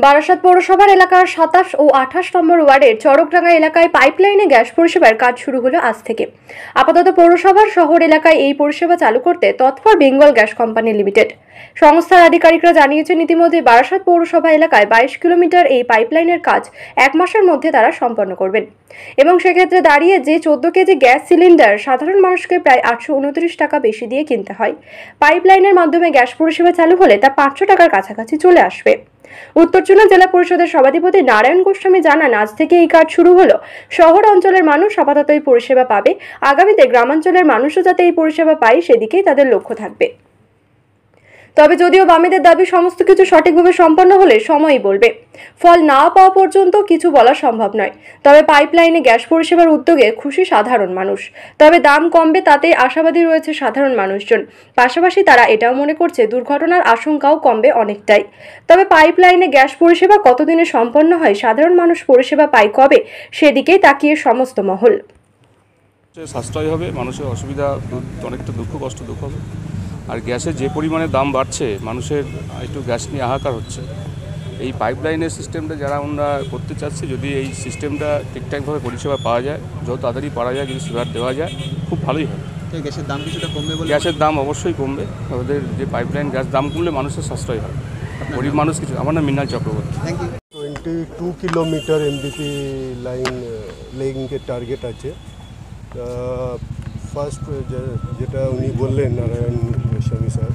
বারাসাত পৌরসভার এলাকার ২৭ ও ২৮ নম্বর ওয়ার্ডের চরকডাঙ্গা এলাকায় পাইপলাইনে গ্যাস পরিষেবার কাজ শুরু হলো আজ থেকে। আপাতত পৌরসভার শহর এলাকায় এই পরিষেবা চালু করতে তৎপর বেঙ্গল গ্যাস কোম্পানি লিমিটেড। সংস্থার আধিকারিকরা জানিয়েছেন, ইতিমধ্যে বারাসাত পৌরসভা এলাকায় ২২ কিলোমিটার এই পাইপলাইনের কাজ ১ মাসের মধ্যে তারা সম্পন্ন করবেন এবং সেক্ষেত্রে দাঁড়িয়ে যে ১৪ কেজি গ্যাস সিলিন্ডার সাধারণ মানুষকে প্রায় ৮২৯ টাকা বেশি দিয়ে কিনতে হয়, পাইপলাইনের মাধ্যমে গ্যাস পরিষেবা চালু হলে তা ৫০০ টাকার কাছাকাছি চলে আসবে। উত্তরচুনা জেলা পরিষদের সভাধিপতি নারায়ণ গোস্বামী জানান, আজ থেকে এই কাজ শুরু হলো। শহর অঞ্চলের মানুষ আপাতত এই পরিষেবা পাবে, আগামীতে গ্রামাঞ্চলের মানুষও যাতে এই পরিষেবা পায় সেদিকেই তাদের লক্ষ্য থাকবে। তবে যদিও বামেদের দাবি সমস্ত কিছু সঠিকভাবে সম্পন্ন হলে সময়ই বলবে, ফল না পাওয়া পর্যন্ত কিছু বলা সম্ভব নয়। তবে পাইপলাইনে গ্যাস পরিষেবার উদ্যোগে খুশি সাধারণ মানুষ, তবে দাম কমবে তাতেই আশাবাদী রয়েছে সাধারণ মানুষজন। পাশাপাশি তারা এটাও মনে করছে দুর্ঘটনার আশঙ্কাও কমবে অনেকটাই। তবে পাইপলাইনে গ্যাস পরিষেবা কতদিনে সম্পন্ন হয়, সাধারণ মানুষ পরিষেবা পায় কবে, সেদিকেই তাকিয়ে সমস্ত মহল। সাশ্রয় হবে, মানুষের অসুবিধা অনেকটা দুঃখ কষ্ট দুঃখ হবে। আর গ্যাসের যে পরিমাণে দাম বাড়ছে, মানুষের একটু গ্যাস নিয়ে হাহাকার হচ্ছে। এই পাইপলাইনের সিস্টেমটা যারা আমরা করতে চাচ্ছি, যদি এই সিস্টেমটা ঠিকঠাকভাবে পরিষেবা পাওয়া যায়, যত তাড়াতাড়ি পাওয়া যায়, যদি সুবিধা দেওয়া যায়, খুব ভালোই হবে। গ্যাসের দাম কিছুটা কমবে বলে? গ্যাসের দাম অবশ্যই কমবে। ওদের যে পাইপলাইন গ্যাস দাম কমলে মানুষের সাশ্রয় হবে, গরিব মানুষ কিছু। আমার নাম Mrinal Chakraborty. 22 kilometre MDP line লেগিংয়ের টার্গেট আছে। ফার্স্ট যেটা উনি বললেন নারায়ণ গোস্বামী স্যার,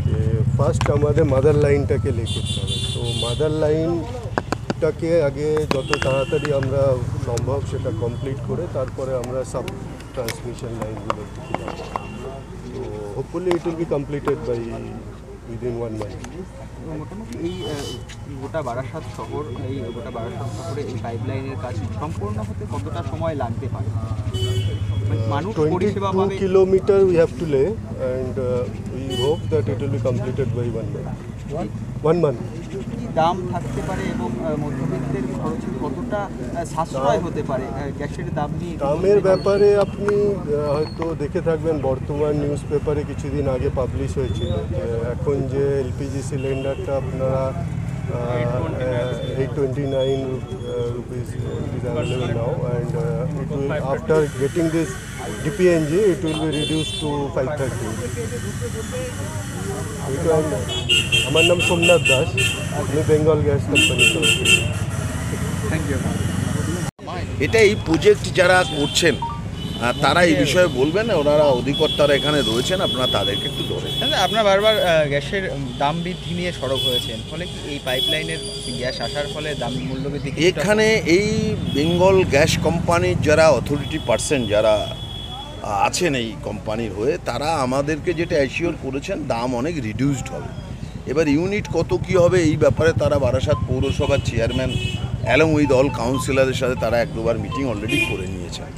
যে ফার্স্ট আমাদের মাদার লাইনটাকে লে করতে হবে। তো মাদার লাইনটাকে আগে যত তাড়াতাড়ি আমরা সম্ভব সেটা কমপ্লিট করে তারপরে আমরা সাব ট্রান্সমিশন লাইনগুলো দিতে যাবো। তো hopefully it will be completed by within 1 month. মোটামুটি এই গোটা বারাসাত শহরে এই পাইপলাইনের কাজ সম্পূর্ণ হতে কতটা সময় লাগতে পারে? মানুষ পরিষেবা পাবে। 22 kilometer we have to lay and we hope that it will be completed by 1 month. কি দাম থাকতে পারে এবং মধ্যবিত্তের খরচে কতটা সাশ্রয় হতে পারে গ্যাসের দাম নিয়ে? দামের ব্যাপারে আপনি হয়তো দেখে থাকবেন, বর্তমান নিউজ পেপারে কিছুদিন আগে পাবলিশ হয়েছিল যে এখন যে এলপিজি সিলিন্ডারটা আপনারা 829 rupees is available now, and it will, after getting this DPNG, it will be reduced to 530. আমার নাম সোমনাথ দাস, আমি Bengal gas company. Thank you. এটা এই প্রজেক্ট যারা করছেন তারা এই বিষয়ে বলবেন, ওনারা অধিকর্তারা এখানে রয়েছেন, আপনারা তাদেরকে একটু ধরেন। আপনার বারবার গ্যাসের দাম বৃদ্ধি নিয়ে সরব হয়েছেন, ফলে কি এই পাইপলাইনের গ্যাস আসার ফলে দাম মূল্য বৃদ্ধি? এখানে এই বেঙ্গল গ্যাস কোম্পানির যারা অথরিটি পার্সন যারা আছেন এই কোম্পানির হয়ে, তারা আমাদেরকে যেটা অ্যাসিওর করেছেন দাম অনেক রিডিউসড হবে। এবার ইউনিট কত কী হবে এই ব্যাপারে তারা বারাসাত পৌরসভার চেয়ারম্যান অ্যালং উইথ অল কাউন্সিলরের সাথে তারা 1-2বার মিটিং অলরেডি করে নিয়েছেন।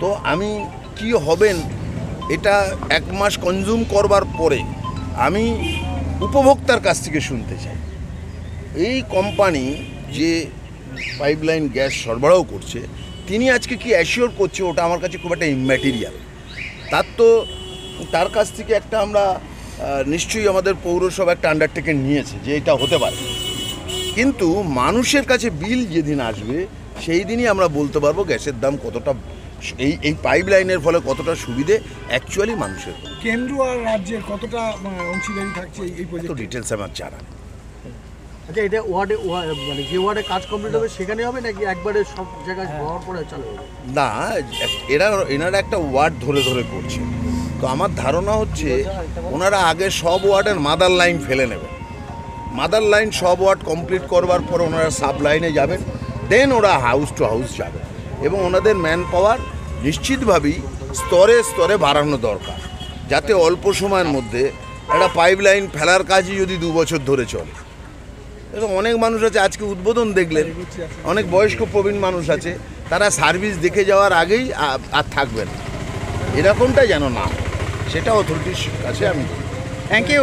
তো আমি কি হবেন এটা 1 মাস কনজিউম করবার পরে আমি উপভোক্তার কাছ থেকে শুনতে চাই। এই কোম্পানি যে পাইপলাইন গ্যাস সরবরাহ করছে, তিনি আজকে কি অ্যাসিওর করছে ওটা আমার কাছে খুব একটা ইম্যাটেরিয়াল। তার কাছ থেকে একটা আমরা নিশ্চয়ই আমাদের পৌরসভা একটা আন্ডারটেকিং নিয়েছে যে এটা হতে পারে, কিন্তু মানুষের কাছে বিল যেদিন আসবে সেই দিনই আমরা বলতে পারবো গ্যাসের দাম কতটা, এই পাইপলাইনের ফলে কতটা সুবিধে অ্যাকচুয়ালি মানুষের। কেন্দ্র আর রাজ্যের কতটা অংশীদারি থাকছে এই প্রজেক্টে? ডিটেলস আমার জানা নেই। আচ্ছা, এটা ওয়ার্ডে মানে যে ওয়ার্ডে কাজ কমপ্লিট হবে সেখানে হবে নাকি একবারে সব জায়গায় হওয়ার পরে চালু হবে? না, এনারা একটা ওয়ার্ড ধরে ধরে করছে। তো আমার ধারণা হচ্ছে ওনারা আগে সব ওয়ার্ডের মাদার লাইন ফেলে নেবেন, মাদার লাইন সব ওয়ার্ড কমপ্লিট করবার পর ওনারা সাব লাইনে যাবেন, দেন ওরা হাউস টু হাউস যাবে। এবং ওনাদের ম্যান পাওয়ার নিশ্চিতভাবেই স্তরে স্তরে বাড়ানো দরকার, যাতে অল্প সময়ের মধ্যে একটা পাইপ লাইন ফেলার কাজই যদি 2 বছর ধরে চলে। এবং অনেক মানুষ আছে, আজকে উদ্বোধন দেখলেন, অনেক বয়স্ক প্রবীণ মানুষ আছে, তারা সার্ভিস দেখে যাওয়ার আগেই আর থাকবেন, এরকমটা যেন না, সেটা অথরিটির কাছে আমি। Thank you.